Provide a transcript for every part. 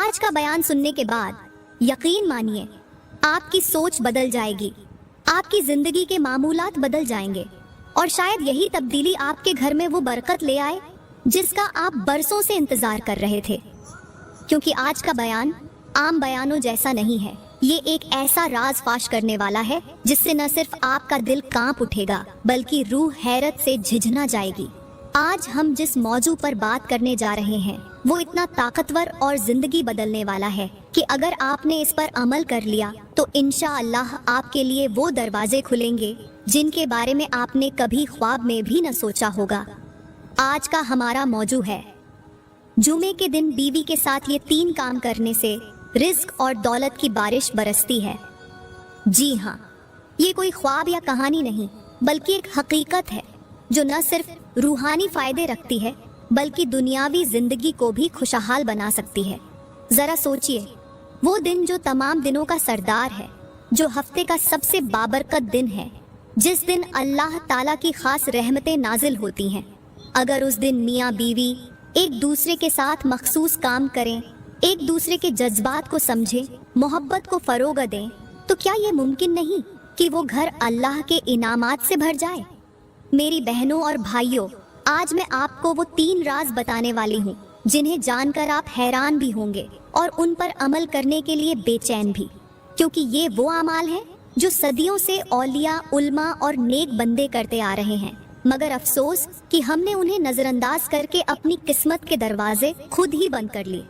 आज का बयान सुनने के बाद यकीन मानिए आपकी सोच बदल जाएगी, आपकी जिंदगी के मामूलात बदल जाएंगे और शायद यही तब्दीली आपके घर में वो बरकत ले आए जिसका आप बरसों से इंतजार कर रहे थे। क्योंकि आज का बयान आम बयानों जैसा नहीं है, ये एक ऐसा राज फाश करने वाला है जिससे न सिर्फ आपका दिल कांप उठेगा बल्कि रूह हैरत से झिझना जाएगी। आज हम जिस मौजू पर बात करने जा रहे हैं वो इतना ताकतवर और जिंदगी बदलने वाला है कि अगर आपने इस पर अमल कर लिया तो इंशाअल्लाह आपके लिए वो दरवाजे खुलेंगे जिनके बारे में आपने कभी ख्वाब में भी न सोचा होगा। आज का हमारा मौजू है, जुमे के दिन बीवी के साथ ये 3 काम करने से रिज्क और दौलत की बारिश बरसती है। जी हाँ, ये कोई ख्वाब या कहानी नहीं बल्कि एक हकीकत है जो न सिर्फ रूहानी फायदे रखती है बल्कि दुनियावी जिंदगी को भी खुशहाल बना सकती है। जरा सोचिए, वो दिन जो तमाम दिनों का सरदार है, जो हफ्ते का सबसे बाबरकत दिन है, जिस दिन अल्लाह ताला की खास रहमतें नाजिल होती हैं। अगर उस दिन मियाँ बीवी एक दूसरे के साथ मखसूस काम करें, एक दूसरे के जज्बात को समझें, मोहब्बत को फरोग दें, तो क्या ये मुमकिन नहीं कि वो घर अल्लाह के इनामात से भर जाए। मेरी बहनों और भाइयों, आज मैं आपको वो 3 राज बताने वाली हूँ जिन्हें जानकर आप हैरान भी होंगे और उन पर अमल करने के लिए बेचैन भी, क्योंकि ये वो अमाल हैं जो सदियों से औलिया, उल्मा और नेक बंदे करते आ रहे हैं, मगर अफसोस कि हमने उन्हें नजरअंदाज करके अपनी किस्मत के दरवाजे खुद ही बंद कर लिए।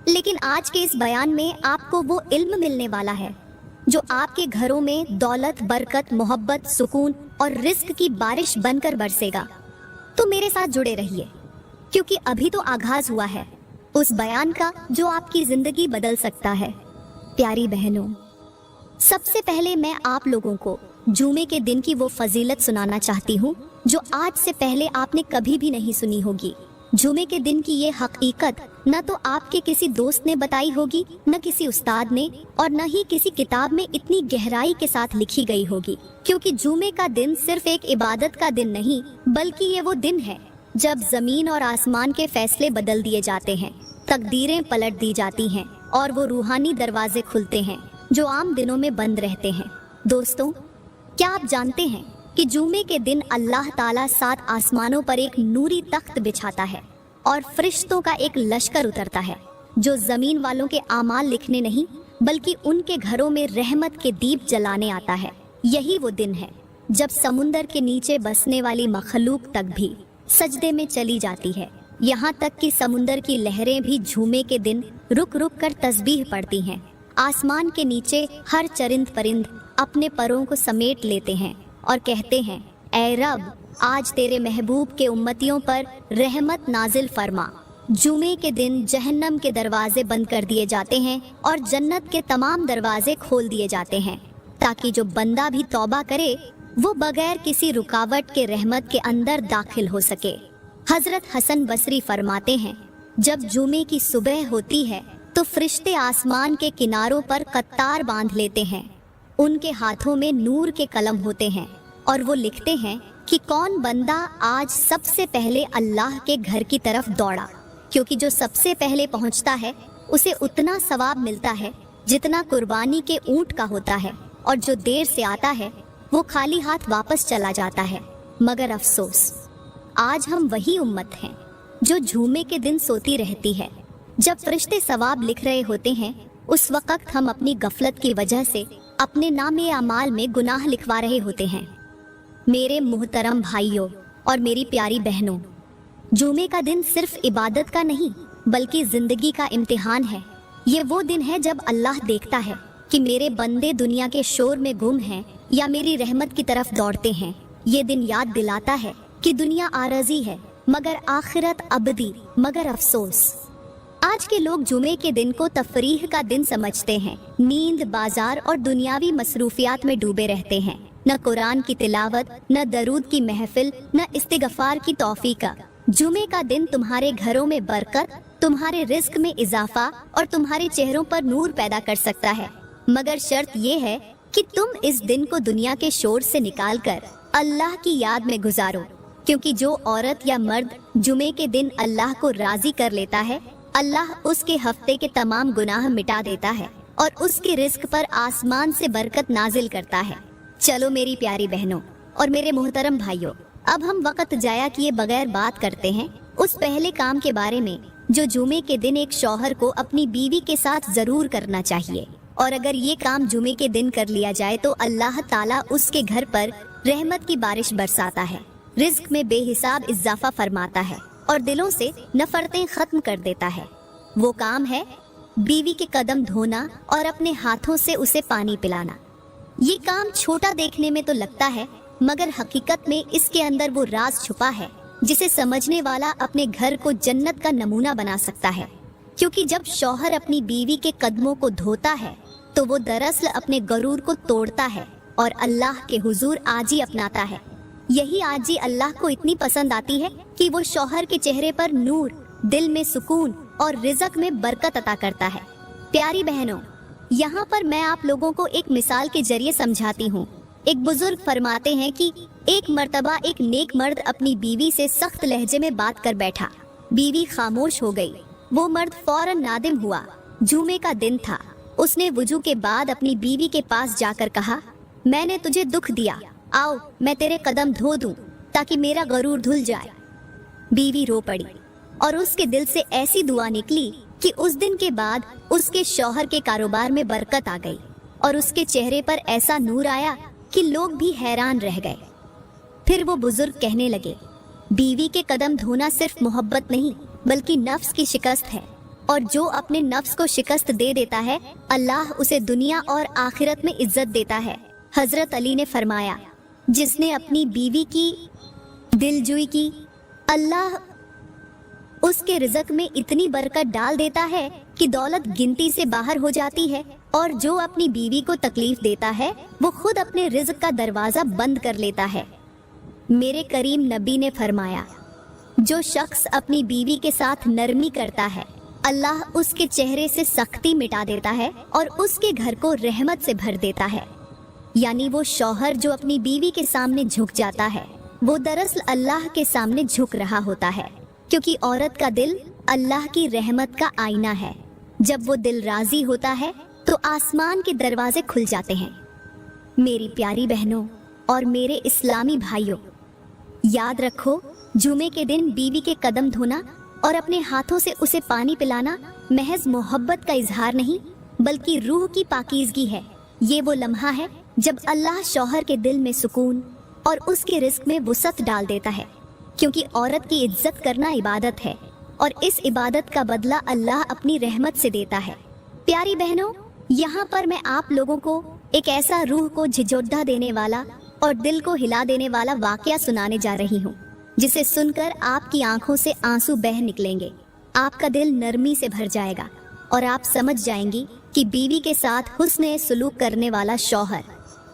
लेकिन आज के इस बयान में आपको वो इल्म मिलने वाला है जो आपके घरों में दौलत, बरकत, मोहब्बत, सुकून और रिस्क की बारिश बनकर बरसेगा। तो मेरे साथ जुड़े रहिए क्योंकि अभी तो आगाज हुआ है उस बयान का जो आपकी जिंदगी बदल सकता है। प्यारी बहनों, सबसे पहले मैं आप लोगों को जुमे के दिन की वो फजीलत सुनाना चाहती हूँ जो आज से पहले आपने कभी भी नहीं सुनी होगी। जुमे के दिन की ये हकीकत न तो आपके किसी दोस्त ने बताई होगी, न किसी उस्ताद ने, और न ही किसी किताब में इतनी गहराई के साथ लिखी गई होगी। क्योंकि जुमे का दिन सिर्फ एक इबादत का दिन नहीं बल्कि ये वो दिन है जब जमीन और आसमान के फैसले बदल दिए जाते हैं, तकदीरें पलट दी जाती हैं और वो रूहानी दरवाजे खुलते हैं जो आम दिनों में बंद रहते हैं। दोस्तों, क्या आप जानते हैं कि जुमे के दिन अल्लाह ताला 7 आसमानों पर एक नूरी तख्त बिछाता है और फरिश्तों का एक लश्कर उतरता है जो जमीन वालों के आमाल लिखने नहीं बल्कि उनके घरों में रहमत के दीप जलाने आता है। यही वो दिन है जब समुंदर के नीचे बसने वाली मखलूक तक भी सजदे में चली जाती है। यहाँ तक कि समुंदर की लहरें भी जुमे के दिन रुक रुक कर तस्बीह पढ़ती हैं। आसमान के नीचे हर चरिंद परिंद अपने परों को समेट लेते हैं और कहते हैं, ऐ रब, आज तेरे महबूब के उम्मतियों पर रहमत नाजिल फरमा। जुमे के दिन जहन्नम के दरवाजे बंद कर दिए जाते हैं और जन्नत के तमाम दरवाजे खोल दिए जाते हैं ताकि जो बंदा भी तौबा करे वो बगैर किसी रुकावट के रहमत के अंदर दाखिल हो सके। हजरत हसन बसरी फरमाते हैं, जब जुमे की सुबह होती है तो फरिश्ते आसमान के किनारों पर कतार बांध लेते हैं। उनके हाथों में नूर के कलम होते हैं और वो लिखते हैं कि कौन बंदा आज सबसे पहले अल्लाह के घर की तरफ दौड़ा, क्योंकि जो सबसे पहले पहुंचता है उसे उतना सवाब मिलता है जितना कुर्बानी के ऊंट का होता है, और जो देर से आता है वो खाली हाथ वापस चला जाता है। मगर अफसोस, आज हम वही उम्मत हैं जो जुमे के दिन सोती रहती है। जब फरिश्ते सवाब लिख रहे होते हैं उस वक्त हम अपनी गफलत की वजह से अपने नामे अमाल में गुनाह लिखवा रहे होते हैं। मेरे मुहतरम भाइयों और मेरी प्यारी बहनों, जुमे का दिन सिर्फ इबादत का नहीं बल्कि जिंदगी का इम्तिहान है। ये वो दिन है जब अल्लाह देखता है कि मेरे बंदे दुनिया के शोर में गुम हैं या मेरी रहमत की तरफ दौड़ते हैं। ये दिन याद दिलाता है कि दुनिया आरज़ी है मगर आखिरत अबदी। मगर अफसोस, आज के लोग जुमे के दिन को तफरीह का दिन समझते हैं। नींद, बाजार और दुनियावी मसरूफियात में डूबे रहते हैं। न कुरान की तिलावत, न दरूद की महफिल, न इस्तिगफार की तौफीक। जुमे का दिन तुम्हारे घरों में बरकत, तुम्हारे रिस्क में इजाफा और तुम्हारे चेहरों पर नूर पैदा कर सकता है। मगर शर्त ये है कि तुम इस दिन को दुनिया के शोर से निकालकर अल्लाह की याद में गुजारो, क्योंकि जो औरत या मर्द जुमे के दिन अल्लाह को राजी कर लेता है अल्लाह उसके हफ्ते के तमाम गुनाह मिटा देता है और उसके रिस्क पर आसमान से बरकत नाजिल करता है। चलो मेरी प्यारी बहनों और मेरे मोहतरम भाइयों, अब हम वक्त जाया किए बगैर बात करते हैं उस पहले काम के बारे में जो जुमे के दिन एक शौहर को अपनी बीवी के साथ जरूर करना चाहिए। और अगर ये काम जुमे के दिन कर लिया जाए तो अल्लाह ताला उसके घर पर रहमत की बारिश बरसाता है, रिज्क में बेहिसाब इजाफा फरमाता है और दिलों से नफरतें खत्म कर देता है। वो काम है बीवी के कदम धोना और अपने हाथों से उसे पानी पिलाना। ये काम छोटा देखने में तो लगता है, मगर हकीकत में इसके अंदर वो राज छुपा है जिसे समझने वाला अपने घर को जन्नत का नमूना बना सकता है। क्योंकि जब शौहर अपनी बीवी के कदमों को धोता है तो वो दरअसल अपने गरूर को तोड़ता है और अल्लाह के हुजूर आजी अपनाता है। यही आजी अल्लाह को इतनी पसंद आती है कि वो शौहर के चेहरे पर नूर, दिल में सुकून और रिज़्क में बरकत अता करता है। प्यारी बहनों, यहाँ पर मैं आप लोगों को एक मिसाल के जरिए समझाती हूँ। एक बुजुर्ग फरमाते हैं कि एक मर्तबा एक नेक मर्द अपनी बीवी से सख्त लहजे में बात कर बैठा। बीवी खामोश हो गई। वो मर्द फौरन नादिम हुआ। जुमे का दिन था। उसने वुजू के बाद अपनी बीवी के पास जाकर कहा, मैंने तुझे दुख दिया, आओ मैं तेरे कदम धो दूं ताकि मेरा गरूर धुल जाए। बीवी रो पड़ी और उसके दिल से ऐसी दुआ निकली कि उस दिन के बाद उसके शौहर के कारोबार में बरकत आ गई और उसके चेहरे पर ऐसा नूर आया कि लोग भी हैरान रह गए। फिर वो बुजुर्ग कहने लगे, बीवी के कदम धोना सिर्फ मोहब्बत नहीं बल्कि नफ्स की शिकस्त है, और जो अपने नफ्स को शिकस्त दे देता है अल्लाह उसे दुनिया और आखिरत में इज्जत देता है। हजरत अली ने फरमाया, जिसने अपनी बीवी की दिलजुई की अल्लाह उसके रिज़्क में इतनी बरकत डाल देता है कि दौलत गिनती से बाहर हो जाती है, और जो अपनी बीवी को तकलीफ देता है वो खुद अपने रिज़्क का दरवाजा बंद कर लेता है। मेरे करीम नबी ने फरमाया, जो शख्स अपनी बीवी के साथ नरमी करता है अल्लाह उसके चेहरे से सख्ती मिटा देता है और उसके घर को रहमत से भर देता है। यानी वो शौहर जो अपनी बीवी के सामने झुक जाता है वो दरअसल अल्लाह के सामने झुक रहा होता है, क्योंकि औरत का दिल अल्लाह की रहमत का आईना है। जब वो दिल राजी होता है तो आसमान के दरवाजे खुल जाते हैं। मेरी प्यारी बहनों और मेरे इस्लामी भाइयों, याद रखो, जुमे के दिन बीवी के कदम धोना और अपने हाथों से उसे पानी पिलाना महज मोहब्बत का इजहार नहीं बल्कि रूह की पाकीज़गी है। ये वो लम्हा है जब अल्लाह शौहर के दिल में सुकून और उसके रिज़्क में वुसअत डाल देता है, क्योंकि औरत की इज्जत करना इबादत है और इस इबादत का बदला अल्लाह अपनी रहमत से देता है। प्यारी बहनों, यहाँ पर मैं आप लोगों को एक ऐसा रूह को झिझोड़ा देने वाला और दिल को हिला देने वाला वाकया सुनाने जा रही हूँ, जिसे सुनकर आपकी आंखों से आंसू बह निकलेंगे, आपका दिल नरमी से भर जाएगा और आप समझ जाएंगी कि बीवी के साथ हुस्न सुलूक करने वाला शौहर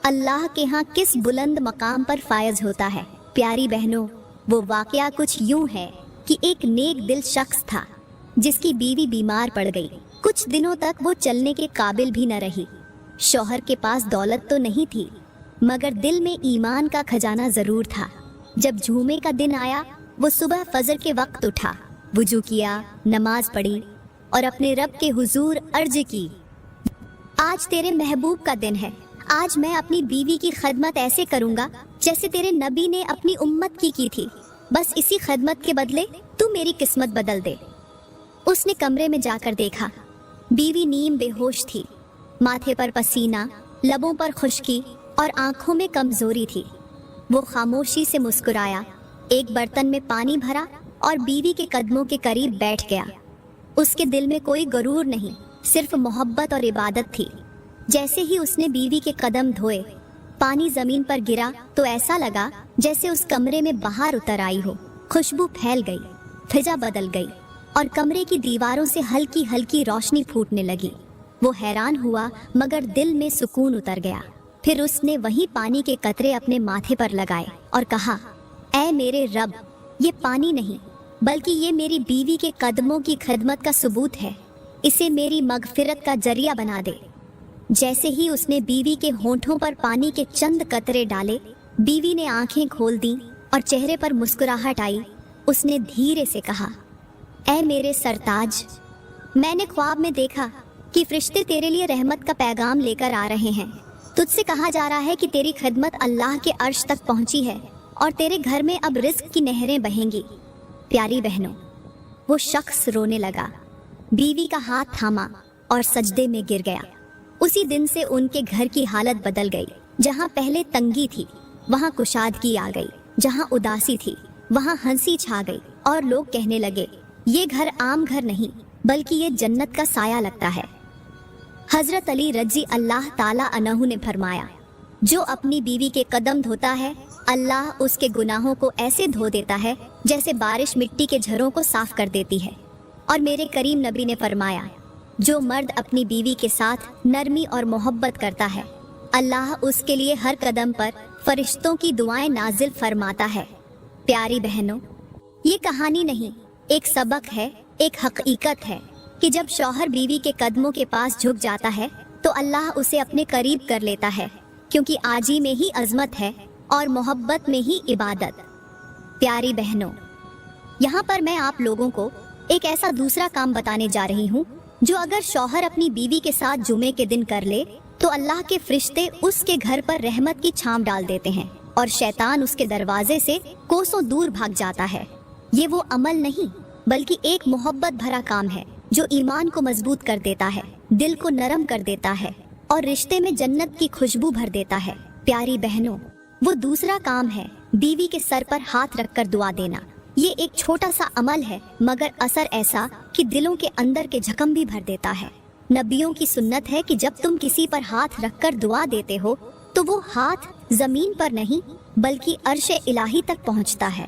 अल्लाह के यहाँ किस बुलंद मकाम पर फायज होता है। प्यारी बहनों, वो वाकया कुछ यूं है कि एक नेक दिल शख्स था जिसकी बीवी बीमार पड़ गई। कुछ दिनों तक वो चलने के काबिल भी न रही। शौहर के पास दौलत तो नहीं थी, मगर दिल में ईमान का खजाना जरूर था। जब जुमे का दिन आया वो सुबह फजर के वक्त उठा, वुजू किया, नमाज पढ़ी और अपने रब के हुजूर अर्ज की, आज तेरे महबूब का दिन है, आज मैं अपनी बीवी की खदमत ऐसे करूंगा जैसे तेरे नबी ने अपनी उम्मत की थी। बस इसी खदमत के बदले तू मेरी किस्मत बदल दे। उसने कमरे में जाकर देखा, बीवी नीम बेहोश थी, माथे पर पसीना, लबों पर खुश्की और आंखों में कमजोरी थी। वो खामोशी से मुस्कुराया, एक बर्तन में पानी भरा और बीवी के कदमों के करीब बैठ गया। उसके दिल में कोई गरूर नहीं, सिर्फ मोहब्बत और इबादत थी। जैसे ही उसने बीवी के कदम धोए, पानी जमीन पर गिरा तो ऐसा लगा जैसे उस कमरे में बाहर उतर आई हो। खुशबू फैल गई, फिजा बदल गई और कमरे की दीवारों से हल्की हल्की रोशनी फूटने लगी। वो हैरान हुआ मगर दिल में सुकून उतर गया। फिर उसने वही पानी के कतरे अपने माथे पर लगाए और कहा, ऐ मेरे रब, ये पानी नहीं बल्कि ये मेरी बीवी के कदमों की खिदमत का सबूत है, इसे मेरी मगफिरत का जरिया बना दे। जैसे ही उसने बीवी के होंठों पर पानी के चंद कतरे डाले, बीवी ने आंखें खोल दी और चेहरे पर मुस्कुराहट आई। उसने धीरे से कहा, ऐ मेरे सरताज, میں نے ख्वाब में देखा कि फरिश्ते तेरे लिए रहमत का पैगाम लेकर आ रहे हैं। तुझसे कहा जा रहा है कि तेरी खिदमत अल्लाह के अर्श तक पहुंची है और तेरे घर में अब रिस्क की नहरें बहेंगी। प्यारी बहनों, वो शख्स रोने लगा, बीवी का हाथ थामा और सजदे में गिर गया। उसी दिन से उनके घर की हालत बदल गई। जहाँ पहले तंगी थी वहाँ कुशादगी आ गई, जहाँ उदासी थी वहाँ हंसी छा गई और लोग कहने लगे ये घर आम घर नहीं बल्कि ये जन्नत का साया लगता है। हजरत अली रजी अल्लाह ताला अन्हु ने फरमाया, जो अपनी बीवी के कदम धोता है अल्लाह उसके गुनाहों को ऐसे धो देता है जैसे बारिश मिट्टी के झरों को साफ कर देती है। और मेरे करीम नबी ने फरमाया, जो मर्द अपनी बीवी के साथ नरमी और मोहब्बत करता है अल्लाह उसके लिए हर कदम पर फरिश्तों की दुआएं नाजिल फरमाता है। प्यारी बहनों, ये कहानी नहीं, एक सबक है, एक हकीकत है कि जब शौहर बीवी के कदमों के पास झुक जाता है तो अल्लाह उसे अपने करीब कर लेता है, क्योंकि आजी में ही अजमत है और मोहब्बत में ही इबादत। प्यारी बहनों, यहाँ पर मैं आप लोगों को एक ऐसा दूसरा काम बताने जा रही हूँ जो अगर शौहर अपनी बीवी के साथ जुमे के दिन कर ले तो अल्लाह के फरिश्ते उसके घर पर रहमत की छांव डाल देते हैं और शैतान उसके दरवाजे से कोसों दूर भाग जाता है। ये वो अमल नहीं बल्कि एक मोहब्बत भरा काम है जो ईमान को मजबूत कर देता है, दिल को नरम कर देता है और रिश्ते में जन्नत की खुशबू भर देता है। प्यारी बहनों, वो दूसरा काम है बीवी के सर पर हाथ रखकर दुआ देना। ये एक छोटा सा अमल है मगर असर ऐसा कि दिलों के अंदर के जख्म भी भर देता है। नबियों की सुन्नत है कि जब तुम किसी पर हाथ रखकर दुआ देते हो तो वो हाथ जमीन पर नहीं बल्कि अर्शे इलाही तक पहुंचता है।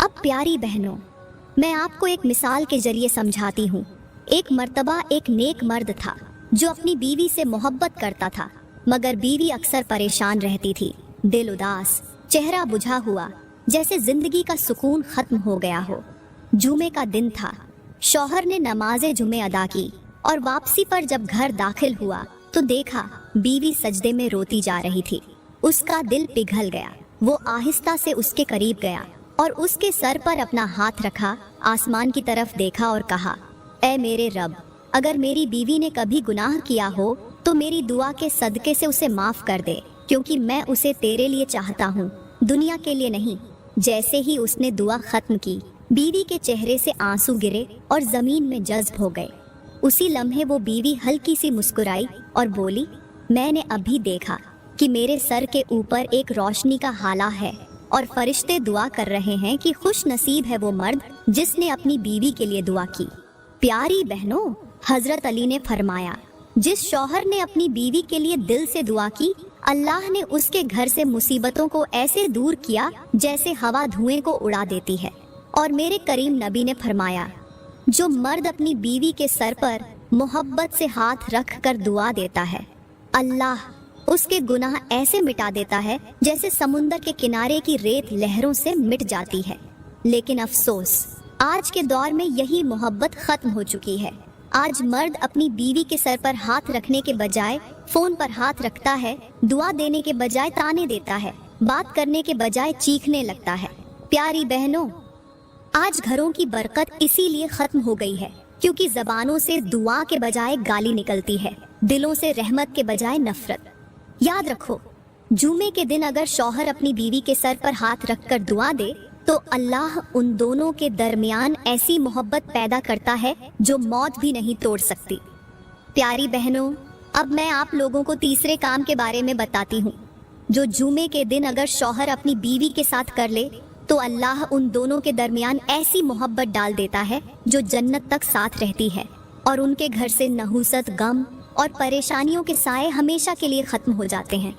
अब प्यारी बहनों, मैं आपको एक मिसाल के जरिए समझाती हूँ। एक मर्तबा एक नेक मर्द था जो अपनी बीवी से मोहब्बत करता था, मगर बीवी अक्सर परेशान रहती थी, दिल उदास, चेहरा बुझा हुआ, जैसे जिंदगी का सुकून खत्म हो गया हो। जुमे का दिन था, शौहर ने नमाज़े जुमे अदा की और वापसी पर जब घर दाखिल हुआ तो देखा बीवी सजदे में रोती जा रही थी। उसका दिल पिघल गया। वो आहिस्ता से उसके करीब गया और उसके सर पर अपना हाथ रखा, आसमान की तरफ देखा और कहा, ऐ मेरे रब, अगर मेरी बीवी ने कभी गुनाह किया हो तो मेरी दुआ के सदके से उसे माफ कर दे, क्योंकि मैं उसे तेरे लिए चाहता हूँ, दुनिया के लिए नहीं। जैसे ही उसने दुआ खत्म की, बीवी के चेहरे से आंसू गिरे और जमीन में जज्ब हो गए। उसी लम्हे वो बीवी हल्की सी मुस्कुराई और बोली, मैंने अभी देखा कि मेरे सर के ऊपर एक रोशनी का हाला है और फरिश्ते दुआ कर रहे हैं कि खुश नसीब है वो मर्द जिसने अपनी बीवी के लिए दुआ की। प्यारी बहनों, हजरत अली ने फरमाया, जिस शौहर ने अपनी बीवी के लिए दिल से दुआ की, अल्लाह ने उसके घर से मुसीबतों को ऐसे दूर किया जैसे हवा धुएं को उड़ा देती है। और मेरे करीम नबी ने फरमाया, जो मर्द अपनी बीवी के सर पर मोहब्बत से हाथ रख कर दुआ देता है, अल्लाह उसके गुनाह ऐसे मिटा देता है जैसे समुंदर के किनारे की रेत लहरों से मिट जाती है। लेकिन अफसोस, आज के दौर में यही मोहब्बत खत्म हो चुकी है। आज मर्द अपनी बीवी के सर पर हाथ रखने के बजाय फोन पर हाथ रखता है, दुआ देने के बजाय ताने देता है, बात करने के बजाय चीखने लगता है। प्यारी बहनों, आज घरों की बरकत इसीलिए खत्म हो गई है क्योंकि जबानों से दुआ के बजाय गाली निकलती है, दिलों से रहमत के बजाय नफरत। याद रखो, जुमे के दिन अगर शौहर अपनी बीवी के सर पर हाथ रखकर दुआ दे तो अल्लाह उन दोनों के दरमियान ऐसी मोहब्बत पैदा करता है जो मौत भी नहीं तोड़ सकती। प्यारी बहनों, अब मैं आप लोगों को तीसरे काम के बारे में बताती हूँ जो जुमे के दिन अगर शौहर अपनी बीवी के साथ कर ले तो अल्लाह उन दोनों के दरमियान ऐसी मोहब्बत डाल देता है जो जन्नत तक साथ रहती है और उनके घर से नहुसत, गम और परेशानियों के साए हमेशा के लिए खत्म हो जाते हैं।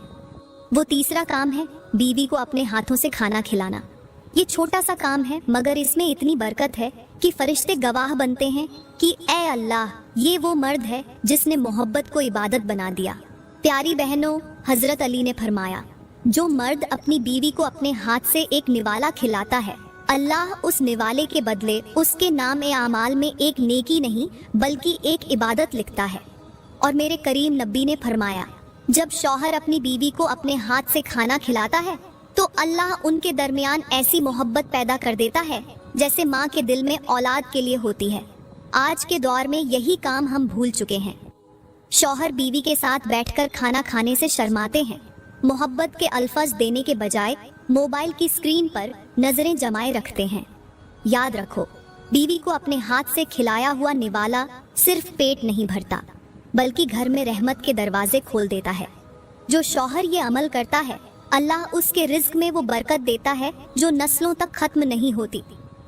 वो तीसरा काम है बीवी को अपने हाथों से खाना खिलाना। ये छोटा सा काम है मगर इसमें इतनी बरकत है कि फरिश्ते गवाह बनते हैं कि ऐ अल्लाह, ये वो मर्द है जिसने मोहब्बत को इबादत बना दिया। प्यारी बहनों, हजरत अली ने फरमाया, जो मर्द अपनी बीवी को अपने हाथ से एक निवाला खिलाता है, अल्लाह उस निवाले के बदले उसके नाम ए आमाल में एक नेकी नहीं बल्कि एक इबादत लिखता है। और मेरे करीम नबी ने फरमाया, जब शौहर अपनी बीवी को अपने हाथ से खाना खिलाता है तो अल्लाह उनके दरमियान ऐसी मोहब्बत पैदा कर देता है जैसे माँ के दिल में औलाद के लिए होती है। आज के दौर में यही काम हम भूल चुके हैं। शौहर बीवी के साथ बैठकर खाना खाने से शर्माते हैं। मोहब्बत के अल्फाज देने के बजाय मोबाइल की स्क्रीन पर नजरें जमाए रखते हैं। याद रखो, बीवी को अपने हाथ से खिलाया हुआ निवाला सिर्फ पेट नहीं भरता, बल्कि घर में रहमत के दरवाजे खोल देता है। जो शौहर ये अमल करता है, अल्लाह उसके रिज्क में वो बरकत देता है जो नस्लों तक खत्म नहीं होती।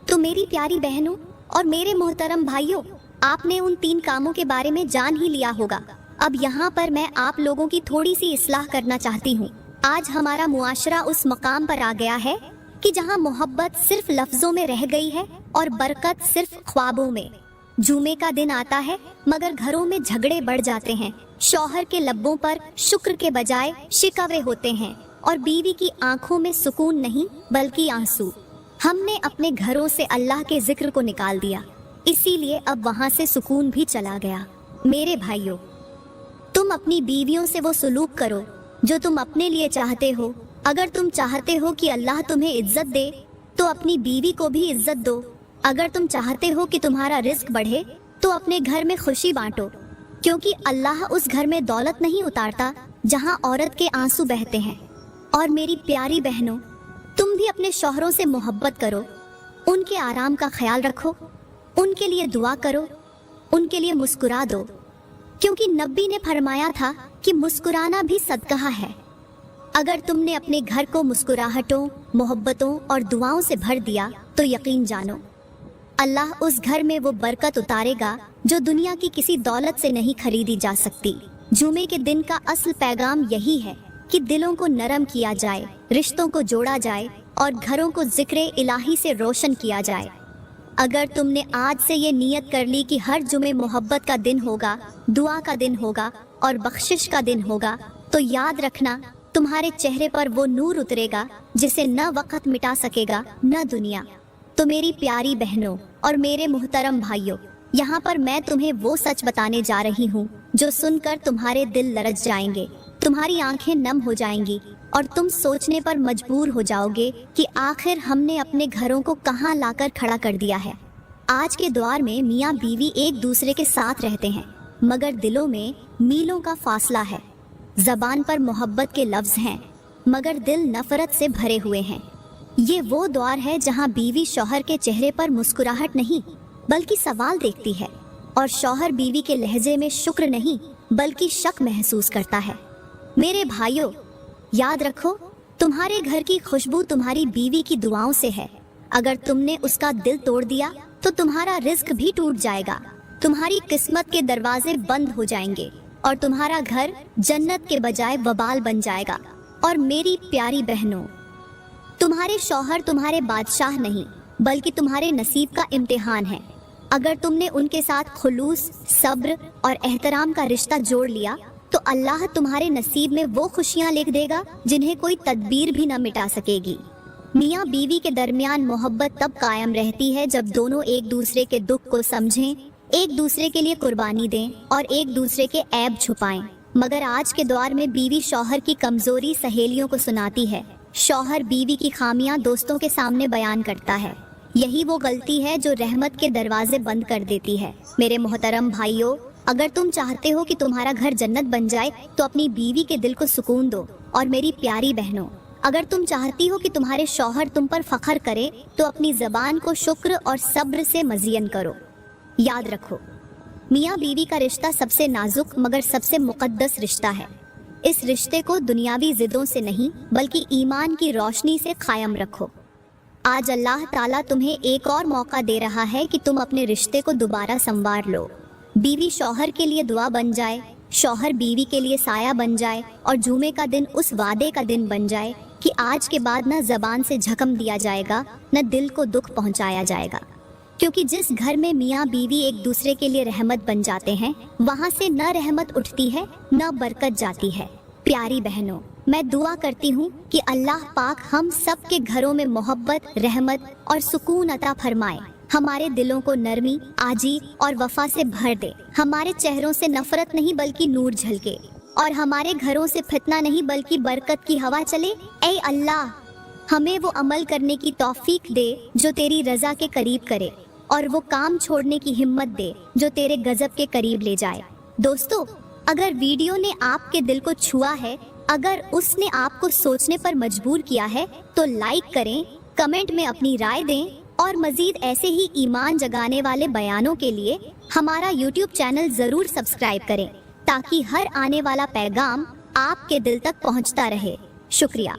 तो मेरी प्यारी बहनों और मेरे मोहतरम भाइयों, आपने उन 3 कामों के बारे में जान ही लिया होगा। अब यहाँ पर मैं आप लोगों की थोड़ी सी इस्लाह करना चाहती हूँ। आज हमारा मुआशरा उस मकाम पर आ गया है कि जहाँ मोहब्बत सिर्फ लफ्जों में रह गई है और बरकत सिर्फ ख्वाबों में। जुमे का दिन आता है मगर घरों में झगड़े बढ़ जाते हैं। शौहर के लब्बों पर शुक्र के बजाय शिकवे होते हैं और बीवी की आंखों में सुकून नहीं बल्कि आंसू। हमने अपने घरों से अल्लाह के जिक्र को निकाल दिया, इसीलिए अब वहाँ से सुकून भी चला गया। मेरे भाइयों, तुम अपनी बीवियों से वो सलूक करो जो तुम अपने लिए चाहते हो। अगर तुम चाहते हो कि अल्लाह तुम्हें इज्जत दे तो अपनी बीवी को भी इज्जत दो। अगर तुम चाहते हो कि तुम्हारा रिस्क बढ़े तो अपने घर में खुशी बांटो, क्योंकि अल्लाह उस घर में दौलत नहीं उतारता जहाँ औरत के आंसू बहते हैं। और मेरी प्यारी बहनों, तुम भी अपने शौहरों से मोहब्बत करो, उनके आराम का ख्याल रखो, उनके लिए दुआ करो, उनके लिए मुस्कुरा दो, क्योंकि नबी ने फरमाया था कि मुस्कुराना भी सदका है। अगर तुमने अपने घर को मुस्कुराहटों, मोहब्बतों और दुआओं से भर दिया तो यकीन जानो अल्लाह उस घर में वो बरकत उतारेगा जो दुनिया की किसी दौलत से नहीं खरीदी जा सकती। जुमे के दिन का असल पैगाम यही है कि दिलों को नरम किया जाए, रिश्तों को जोड़ा जाए और घरों को जिक्र इलाही से रोशन किया जाए। अगर तुमने आज से ये नियत कर ली कि हर जुमे मोहब्बत का दिन होगा, दुआ का दिन होगा और बख्शिश का दिन होगा, तो याद रखना तुम्हारे चेहरे पर वो नूर उतरेगा जिसे न वक्त मिटा सकेगा न दुनिया। तो मेरी प्यारी बहनों और मेरे मुहतरम भाइयों, यहाँ पर मैं तुम्हें वो सच बताने जा रही हूँ जो सुनकर तुम्हारे दिल लरज जाएंगे, तुम्हारी आंखें नम हो जाएंगी और तुम सोचने पर मजबूर हो जाओगे कि आखिर हमने अपने घरों को कहाँ लाकर खड़ा कर दिया है। आज के दौर में मियाँ बीवी एक दूसरे के साथ रहते हैं मगर दिलों में मीलों का फासला है। जबान पर मोहब्बत के लफ्ज हैं मगर दिल नफरत से भरे हुए हैं। ये वो दौर है जहाँ बीवी शौहर के चेहरे पर मुस्कुराहट नहीं बल्कि सवाल देखती है और शौहर बीवी के लहजे में शुक्र नहीं बल्कि शक महसूस करता है। मेरे भाइयों, याद रखो, तुम्हारे घर की खुशबू तुम्हारी बीवी की दुआओं से है। अगर तुमने उसका दिल तोड़ दिया तो तुम्हारा रिस्क भी टूट जाएगा, तुम्हारी किस्मत के दरवाजे बंद हो जाएंगे और तुम्हारा घर जन्नत के बजाय वबाल बन जाएगा। और मेरी प्यारी बहनों, तुम्हारे शौहर तुम्हारे बादशाह नहीं बल्कि तुम्हारे नसीब का इम्तिहान है। अगर तुमने उनके साथ खुलूस, सब्र और एहतराम का रिश्ता जोड़ लिया तो अल्लाह तुम्हारे नसीब में वो खुशियाँ लिख देगा जिन्हें कोई तदबीर भी न मिटा सकेगी। मियाँ बीवी के दरमियान मोहब्बत तब कायम रहती है जब दोनों एक दूसरे के दुख को समझें, एक दूसरे के लिए कुर्बानी दें और एक दूसरे के ऐब छुपाएं। मगर आज के दौर में बीवी शौहर की कमजोरी सहेलियों को सुनाती है, शौहर बीवी की खामियां दोस्तों के सामने बयान करता है। यही वो गलती है जो रहमत के दरवाजे बंद कर देती है। मेरे मोहतरम भाइयों, अगर तुम चाहते हो कि तुम्हारा घर जन्नत बन जाए तो अपनी बीवी के दिल को सुकून दो। और मेरी प्यारी बहनों, अगर तुम चाहती हो कि तुम्हारे शौहर तुम पर फख्र करे तो अपनी जबान को शुक्र और सब्र से मज़ियन करो। याद रखो, मियाँ बीवी का रिश्ता सबसे नाजुक मगर सबसे मुक़द्दस रिश्ता है। इस रिश्ते को दुनियावी जिदों से नहीं बल्कि ईमान की रोशनी से कायम रखो। आज अल्लाह ताला तुम्हें एक और मौका दे रहा है कि तुम अपने रिश्ते को दोबारा संवार लो। बीवी शौहर के लिए दुआ बन जाए, शौहर बीवी के लिए साया बन जाए और जुमे का दिन उस वादे का दिन बन जाए कि आज के बाद न जबान से झकम दिया जाएगा न दिल को दुख पहुंचाया जाएगा। क्योंकि जिस घर में मियाँ बीवी एक दूसरे के लिए रहमत बन जाते हैं, वहाँ से न रहमत उठती है न बरकत जाती है। प्यारी बहनों, मैं दुआ करती हूँ कि अल्लाह पाक हम सब के घरों में मोहब्बत, रहमत और सुकून अता फरमाए। हमारे दिलों को नरमी, आजी और वफा से भर दे। हमारे चेहरों से नफरत नहीं बल्कि नूर झलके और हमारे घरों से फितना नहीं बल्कि बरकत की हवा चले। ऐ अल्लाह, हमें वो अमल करने की तौफीक दे जो तेरी रजा के करीब करे। और वो काम छोड़ने की हिम्मत दे जो तेरे गजब के करीब ले जाए। दोस्तों, अगर वीडियो ने आपके दिल को छुआ है, अगर उसने आपको सोचने पर मजबूर किया है, तो लाइक करें, कमेंट में अपनी राय दें और मजीद ऐसे ही ईमान जगाने वाले बयानों के लिए हमारा YouTube चैनल जरूर सब्सक्राइब करें ताकि हर आने वाला पैगाम आपके दिल तक पहुंचता रहे। शुक्रिया।